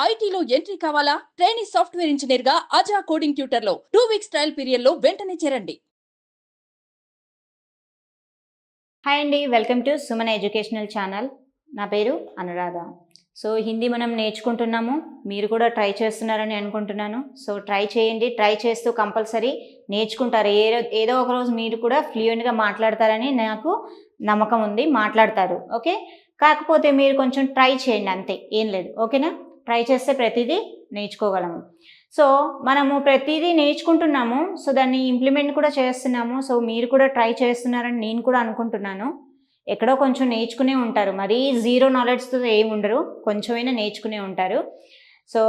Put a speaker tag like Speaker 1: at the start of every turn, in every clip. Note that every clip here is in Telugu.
Speaker 1: ఐటీలో ఎంట్రీ కావాలా? ట్రైనీ సాఫ్ట్వేర్ ఇంజనీర్ గా అజా కోడింగ్ ట్యూటర్ లో 2 వీక్స్ ట్రయల్ పీరియడ్ లో వెంటనే చేరండి.
Speaker 2: హాయ్ అండి, welcome to Suman educational channel. నా పేరు అనురాధ. సో హిందీ మనం నేర్చుకుంటున్నాము, మీరు కూడా ట్రై చేస్తున్నారని అనుకుంటున్నాను. సో ట్రై చేయండి, ట్రై చేస్తూ కంపల్సరీ నేర్చుకుంటారు. ఏదో ఒక రోజు మీరు కూడా ఫ్లూయెంట్గా మాట్లాడతారని నాకు నమ్మకం ఉంది, మాట్లాడతారు. ఓకే, కాకపోతే మీరు కొంచెం ట్రై చేయండి, అంతే, ఏం లేదు. ఓకేనా? ట్రై చేస్తే ప్రతిదీ నేర్చుకోగలము. సో మనము ప్రతిదీ నేర్చుకుంటున్నాము, సో దాన్ని ఇంప్లిమెంట్ కూడా చేస్తున్నాము. సో మీరు కూడా ట్రై చేస్తున్నారని నేను కూడా అనుకుంటున్నాను. ఎక్కడో కొంచెం నేర్చుకునే ఉంటారు, మరీ జీరో నాలెడ్జ్తో ఏమి ఉండరు, కొంచెమైనా నేర్చుకునే ఉంటారు. సో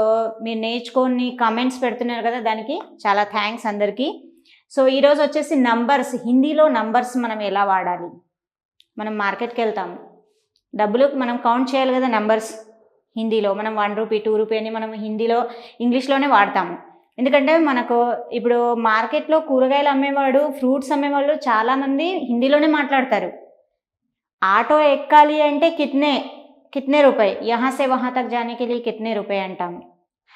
Speaker 2: మీరు నేర్చుకొని కామెంట్స్ పెడుతున్నారు కదా, దానికి చాలా థ్యాంక్స్ అందరికీ. సో ఈరోజు వచ్చేసి నంబర్స్, హిందీలో నంబర్స్ మనం ఎలా వాడాలి. మనం మార్కెట్కి వెళ్తాము, డబ్బులు మనం కౌంట్ చేయాలి కదా. నంబర్స్ హిందీలో మనం 1 రూపీ 2 రూపీ అని మనం హిందీలో ఇంగ్లీష్లోనే వాడతాము. ఎందుకంటే మనకు ఇప్పుడు మార్కెట్లో కూరగాయలు అమ్మేవాడు, ఫ్రూట్స్ అమ్మేవాళ్ళు చాలామంది హిందీలోనే మాట్లాడతారు. ఆటో ఎక్కాలి అంటే కిత్నే రూపాయి, యహా సే వహా తక్ జానేకి లియే కిత్నే రూపాయి అంటాము.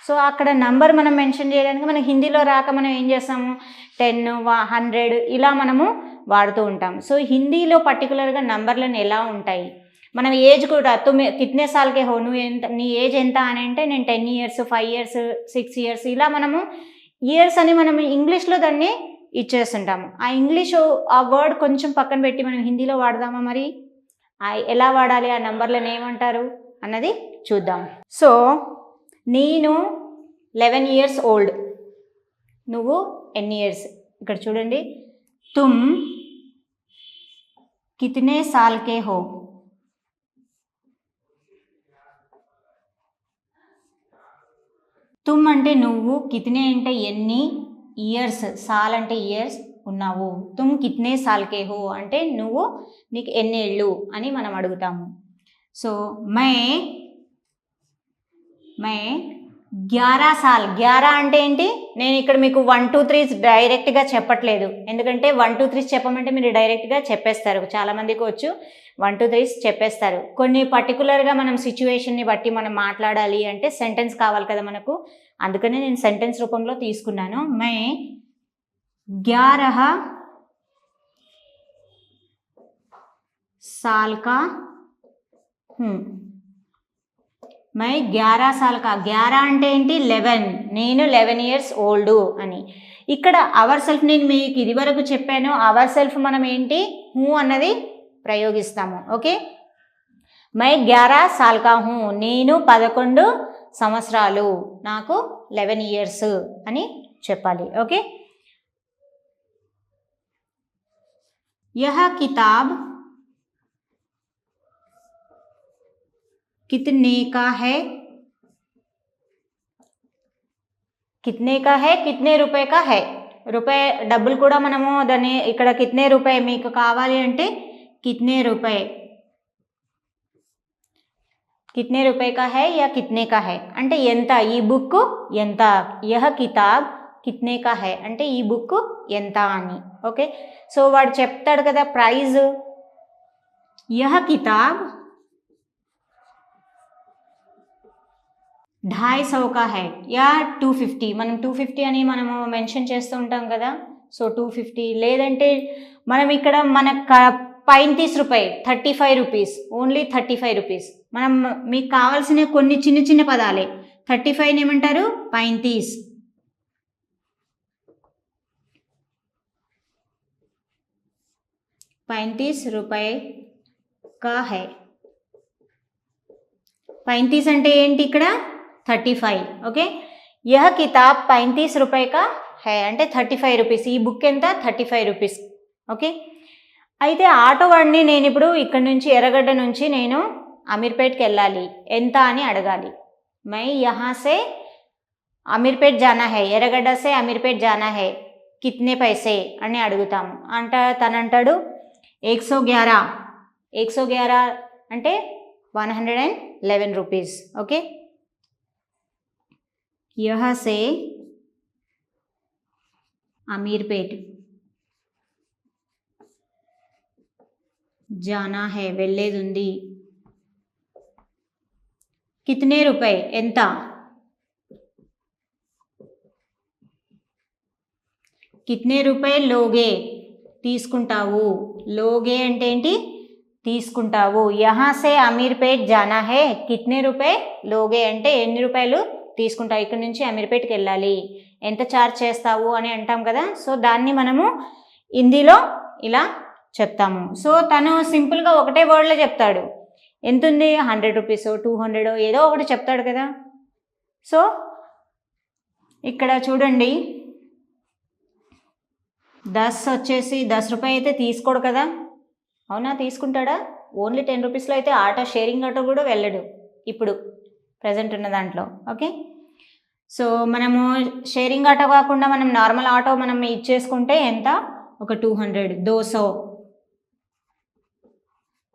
Speaker 2: సో అక్కడ నంబర్ మనం మెన్షన్ చేయడానికి మనం హిందీలో రాక మనం ఏం చేస్తాము, 10, 100 ఇలా మనము వాడుతూ ఉంటాము. సో హిందీలో పర్టికులర్గా నంబర్లను ఎలా ఉంటాయి, మనం ఏజ్ కూడా కిత్నే సాల్కే హో, నువ్వు ఎంత, నీ ఏజ్ ఎంత అని అంటే నేను 10 years, 5 years, 6 years ఇలా మనము ఇయర్స్ అని మనం ఇంగ్లీష్లో దాన్ని ఇచ్చేస్తుంటాము. ఆ ఇంగ్లీషు ఆ వర్డ్ కొంచెం పక్కన పెట్టి మనం హిందీలో వాడదామా? మరి ఎలా వాడాలి, ఆ నంబర్లను ఏమంటారు అన్నది చూద్దాం. సో నేను 11 years ఓల్డ్, నువ్వు ఎన్ని ఇయర్స్. ఇక్కడ చూడండి, తుమ్ కితనే సాల్కే హో, తుమ్ అంటే నువ్వు, కితనే అంటే ఎన్ని, ఇయర్స్, సాల్ అంటే ఇయర్స్ ఉన్నావు. తుమ్ కితనే సాల్కే హో అంటే నువ్వు, నీకు ఎన్ని ఏళ్ళు అని మనం అడుగుతాము. సో మే 11 సాల్, 11 అంటే ఏంటి, నేను ఇక్కడ మీకు 1 2 3 డైరెక్ట్గా చెప్పట్లేదు. ఎందుకంటే 1 2 3 చెప్పమంటే మీరు డైరెక్ట్గా చెప్పేస్తారు, చాలామందికి వచ్చు 1 2 3 చెప్పేస్తారు. కొన్ని పర్టికులర్గా మనం సిచ్యువేషన్ని బట్టి మనం మాట్లాడాలి అంటే సెంటెన్స్ కావాలి కదా మనకు, అందుకనే నేను సెంటెన్స్ రూపంలో తీసుకున్నాను. మే 11 साल का हूँ, मैं 11 साल का, 11 అంటే ఏంటి, 11, నేను 11 years ఓల్డ్ అని. ఇక్కడ అవర్ సెల్ఫ్ నేను మీకు ఇది వరకు చెప్పాను, అవర్ సెల్ఫ్ మనం ఏంటి, హూ అన్నది ప్రయోగిస్తాము. ఓకే, మై 11 साल का हूँ, నేను 11 సంవత్సరాలు, నాకు 11 years అని చెప్పాలి. ఓకే, యహ కితాబ్ कितने का है, कितने का है, कितने रुपए का है. రూపాయి డబ్బులు కూడా మనము దాన్ని ఇక్కడ కితనే రూపాయి మీకు కావాలి అంటే కితనే రూపాయి, కితనే రూపాయి కా హై యా కితనే కా హై అంటే ఎంత, ఈ బుక్ ఎంత. యహ కితాబ్ కితనే కా హై అంటే ఈ బుక్ ఎంత అని. ఓకే, సో వాడు చెప్తాడు కదా ప్రైజ్, యహ కితాబ్ 250 का है या 250, మనం 250 అని మనము మెన్షన్ చేస్తూ ఉంటాం కదా. సో 250, లేదంటే మనం ఇక్కడ మన 35 రూపాయి, 35 రూపీస్, ఓన్లీ 35 రూపీస్. మనం మీకు కావాల్సిన కొన్ని చిన్న చిన్న పదాలే. 35 ఏమంటారు, 35, 35 రూపాయి కా హై. 35 అంటే ఏంటి, ఇక్కడ 35. ఓకే, యహ కితాబ్ 35 రూపాయి కా హై అంటే 35 రూపీస్, ఈ బుక్ ఎంత, 35 రూపీస్. ఓకే, అయితే ఆటో వాడిని నేను ఇప్పుడు ఇక్కడ నుంచి ఎర్రగడ్డ నుంచి నేను అమీర్పేట్కి వెళ్ళాలి, ఎంత అని అడగాలి. మై యహా సే అమీర్పేట్ జానా హై, ఎర్రగడ్డ సే అమీర్పేట్ జానా హై, కిత్నే పైసే అని అడుగుతాము. తనంటాడు 111, 111 అంటే 111 రూపీస్. ఓకే, यह से अमीरपेट जाना है, వెళ్ళేది ఉంది. కితనే రూపాయి ఎంత, కిత్నే రూపాయ లోగే తీసుకుంటావు. లోగే అంటే ఏంటి? తీసుకుంటావు. యహా సే అమీర్పేట్ జానా హే కిత్నే రూపాయ లోగే అంటే ఎన్ని రూపాయలు తీసుకుంటావు, ఇక్కడ నుంచి అమీర్పేట్కి వెళ్ళాలి, ఎంత ఛార్జ్ చేస్తావు అని అంటాం కదా. సో దాన్ని మనము హిందీలో ఇలా చెప్తాము. సో తను సింపుల్గా ఒకటే వర్డ్లో చెప్తాడు. ఎంత ఉంది, 100 రూపీస్ 200 ఏదో ఒకటి చెప్తాడు కదా. సో ఇక్కడ చూడండి, 10 వచ్చేసి 10 రూపాయలు అయితే తీసుకోడు కదా, అవునా? తీసుకుంటాడా? ఓన్లీ 10 రూపీస్లో అయితే ఆటో, షేరింగ్ ఆటో కూడా వెళ్ళడు ఇప్పుడు ప్రజెంట్ ఉన్న దాంట్లో. ఓకే, సో మనము షేరింగ్ ఆటో కాకుండా మనం నార్మల్ ఆటో మనం ఇచ్చేసుకుంటే ఎంత, ఒక 200,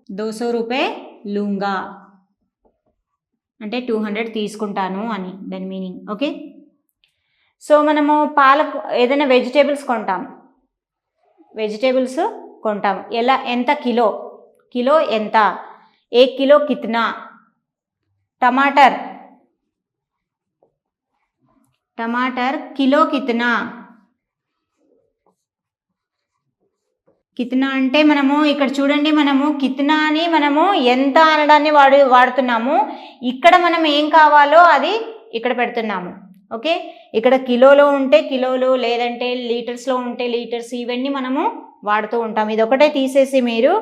Speaker 2: 200 రూపాయ లూంగా అంటే 200 తీసుకుంటాను అని దాని మీనింగ్. ఓకే, సో మనము పాలకు ఏదైనా వెజిటేబుల్స్ కొంటాం. ఎలా, ఎంత కిలో, కిలో ఎంత, 1 కిలో కిత్నా. टमाटर किलो कितना. కిత్నా అంటే మనము ఇక్కడ చూడండి, మనము కిత్నా అని మనము ఎంత అనడాన్ని వాడుతున్నాము. ఇక్కడ మనం ఏం కావాలో అది ఇక్కడ పెడుతున్నాము. ఓకే, ఇక్కడ కిలోలో ఉంటే కిలోలు, లేదంటే లీటర్స్లో ఉంటే లీటర్స్, ఇవన్నీ మనము వాడుతూ ఉంటాం. ఇది ఒకటే తీసేసి మీరు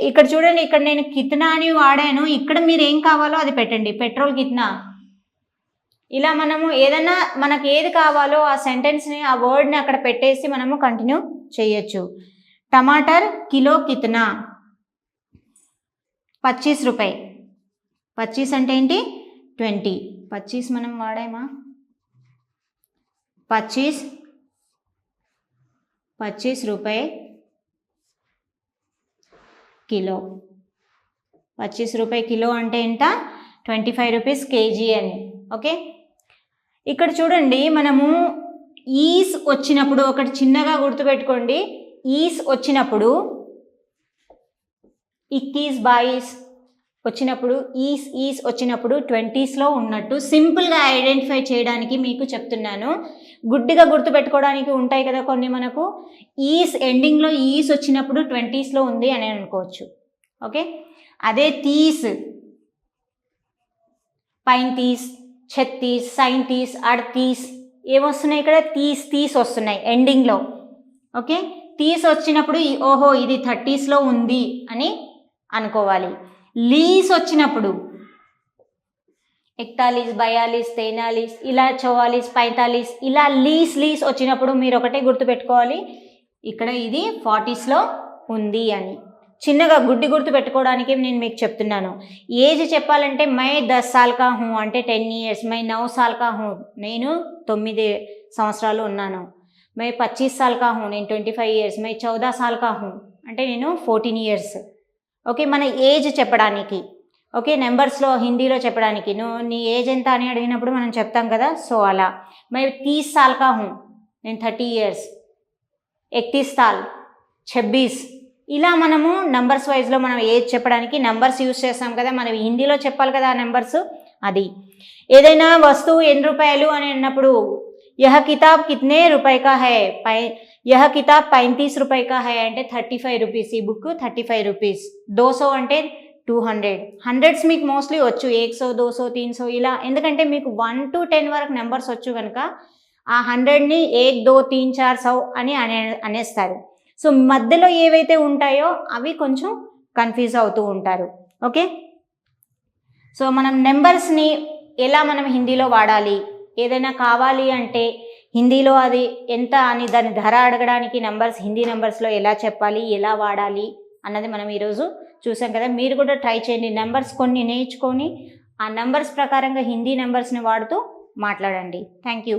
Speaker 2: ఇక్కడ చూడండి, ఇక్కడ నేను కిత్నా అని వాడాను, ఇక్కడ మీరు ఏం కావాలో అది పెట్టండి. పెట్రోల్ కిత్నా, ఇలా మనము ఏదైనా మనకు ఏది కావాలో ఆ సెంటెన్స్ని, ఆ వర్డ్ని అక్కడ పెట్టేసి మనము కంటిన్యూ చేయొచ్చు. టమాటర్ కిలో కిత్నా, 25 రూపాయ. 25 అంటే ఏంటి, 20. 25 మనం వాడామా, 25 రూపాయ కిలో. 25 రూపాయ కిలో అంటే ఎంత, 25 రూపీస్ కేజీ అని. ఓకే, ఇక్కడ చూడండి, మనము ఈస్ వచ్చినప్పుడు ఒకటి చిన్నగా గుర్తుపెట్టుకోండి. ఈస్ వచ్చినప్పుడు 21, 22 వచ్చినప్పుడు, ఈస్ వచ్చినప్పుడు 20స్లో ఉన్నట్టు సింపుల్గా ఐడెంటిఫై చేయడానికి మీకు చెప్తున్నాను. గుడ్డిగా గుర్తుపెట్టుకోవడానికి ఉంటాయి కదా కొన్ని మనకు. ఈస్ ఎండింగ్లో ఈస్ వచ్చినప్పుడు 20స్లో ఉంది అని అనుకోవచ్చు. ఓకే, అదే 30, 35, 36, 37, 38 ఏమొస్తున్నాయి ఇక్కడ, 30 వస్తున్నాయి ఎండింగ్లో. ఓకే, 30 వచ్చినప్పుడు ఓహో ఇది 30స్లో ఉంది అని అనుకోవాలి. లీస్ వచ్చినప్పుడు 41, 42, 43 ఇలా 44, 45 ఇలా లీస్ వచ్చినప్పుడు మీరు ఒకటే గుర్తుపెట్టుకోవాలి, ఇక్కడ ఇది 40స్లో ఉంది అని. చిన్నగా గుడ్డి గుర్తు పెట్టుకోవడానికి నేను మీకు చెప్తున్నాను. ఏజ్ చెప్పాలంటే మై 10 సాల్ కా హూ అంటే 10 years, మై 9 సాల్ కా హూ నేను 9 సంవత్సరాలు ఉన్నాను, మై 25 సాల్ కా హూ నేను 25 years, మై 14 సాల్ కా హూ అంటే నేను 14 years. ఓకే, మన ఏజ్ చెప్పడానికి. ఓకే, నెంబర్స్లో హిందీలో చెప్పడానికి నువ్వు నీ ఏజ్ ఎంత అని అడిగినప్పుడు మనం చెప్తాం కదా, సో అలా. మై 30 సాల్ కా హూ నేను 30 years, 31 సాల్, 26 ఇలా మనము నంబర్స్ వైజ్లో మనం ఏజ్ చెప్పడానికి నంబర్స్ యూజ్ చేస్తాం కదా. మనం హిందీలో చెప్పాలి కదా ఆ నెంబర్స్. అది ఏదైనా వస్తువు ఎన్ని రూపాయలు అని అన్నప్పుడు యహ కితాబ్ కిత్నే రూపాయ కా హై, యహ కితాబ్ 35 రూపాయ కా హై అంటే 35 రూపీస్. ఈ బుక్ 35 రూపీస్. 200 అంటే 200. హండ్రెడ్స్ మీకు మోస్ట్లీ వచ్చు, 100, 200, 300 ఇలా. ఎందుకంటే మీకు 1 to 10 వరకు నెంబర్స్ వచ్చు కనుక ఆ 100ని 1, 2, 3, 4, 100 అని అనేస్తారు. సో మధ్యలో ఏవైతే ఉంటాయో అవి కొంచెం కన్ఫ్యూజ్ అవుతూ ఉంటారు. ఓకే, సో మనం నెంబర్స్ని ఎలా మనం హిందీలో వాడాలి, ఏదైనా కావాలి అంటే హిందీలో అది ఎంత అని దాని ధర అడగడానికి నెంబర్స్, హిందీ నెంబర్స్లో ఎలా చెప్పాలి, ఎలా వాడాలి అన్నది మనం ఈరోజు చూసాం కదా. మీరు కూడా ట్రై చేయండి, నెంబర్స్ కొన్ని నేర్చుకొని ఆ నెంబర్స్ ప్రకారంగా హిందీ నెంబర్స్ని వాడుతూ మాట్లాడండి. Thank you.